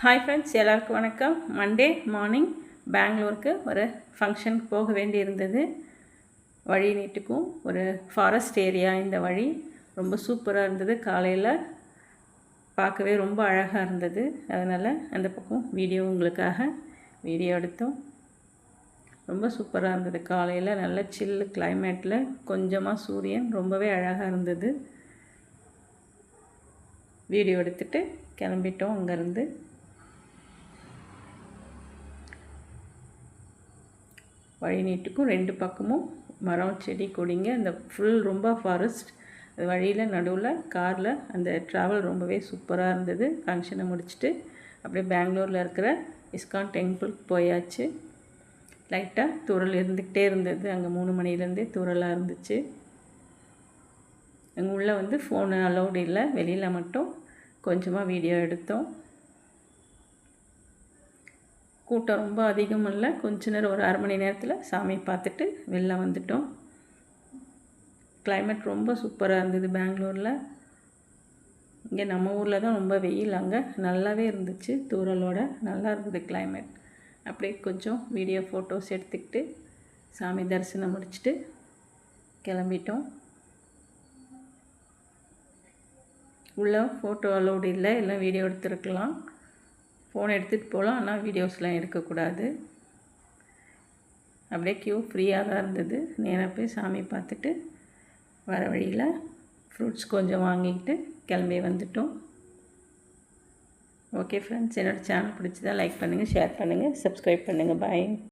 Hi friends, எல்லாருக்கும் வணக்கம். Monday morning பெங்களூருக்கு ஒரு ஃபங்க்ஷனுக்கு போக வேண்டியிருந்தது. வழி நீட்டுக்கும் ஒரு ஃபாரஸ்ட் ஏரியா. இந்த வழி ரொம்ப சூப்பராக இருந்தது. காலையில் பார்க்கவே ரொம்ப அழகாக இருந்தது. அதனால் அந்த பக்கம் உங்களுக்காக வீடியோ எடுத்தோம். ரொம்ப சூப்பராக இருந்தது. காலையில் நல்ல சில்லு கிளைமேட்டில் கொஞ்சமாக சூரியன் ரொம்பவே அழகாக இருந்தது. வீடியோ எடுத்துகிட்டு கிளம்பிட்டோம். அங்கேருந்து வழி நீட்டுக்கும் ரெண்டு பக்கமும் மரம் செடி கொடிங்க. அந்த ஃபுல் ரொம்ப ஃபாரஸ்ட். அது வழியில் நடுவில் காரில் அந்த ட்ராவல் ரொம்பவே சூப்பராக இருந்தது. ஃபங்க்ஷனை முடிச்சுட்டு அப்படியே பெங்களூரில் இருக்கிற இஸ்கான் டெம்பிளுக்கு போயாச்சு. லைட்டாக தூரல் இருந்துக்கிட்டே இருந்தது. அங்கே 3 மணிலேருந்தே தூரலாக இருந்துச்சு. அங்கே உள்ளே ஃபோனு அலௌடு இல்லை. வெளியில் மட்டும் கொஞ்சமாக வீடியோ எடுத்தோம். கூட்டம் ரொம்ப அதிகம் இல்லை. கொஞ்ச நேரம் ஒரு 1/2 மணி நேரத்தில் சாமி பார்த்துட்டு வெளில வந்துட்டோம். கிளைமேட் ரொம்ப சூப்பராக இருந்தது பெங்களூரில். இங்கே நம்ம ஊரில் தான் ரொம்ப வெயில், அங்கே நல்லாவே இருந்துச்சு. தூரலோட நல்லா இருந்தது கிளைமேட். அப்படியே கொஞ்சம் வீடியோ ஃபோட்டோஸ் எடுத்துக்கிட்டு சாமி தரிசனம் முடிச்சுட்டு கிளம்பிட்டோம். உள்ளே ஃபோட்டோ அலௌடு இல்லை, எல்லாம் வீடியோ எடுத்துருக்கலாம். ஃபோன் எடுத்துகிட்டு போகலாம், ஆனால் வீடியோஸ்லாம் எடுக்கக்கூடாது. அப்படியே க்யூ ஃப்ரீயாக தான் இருந்தது. நேராக போய் சாமி பார்த்துட்டு வர வழியில் ஃப்ரூட்ஸ் கொஞ்சம் வாங்கிக்கிட்டு கிளம்பி வந்துட்டோம். ஓகே ஃப்ரெண்ட்ஸ், என்னோடய சேனல் பிடிச்சதா லைக் பண்ணுங்கள், ஷேர் பண்ணுங்கள், சப்ஸ்கிரைப் பண்ணுங்கள். பாய்.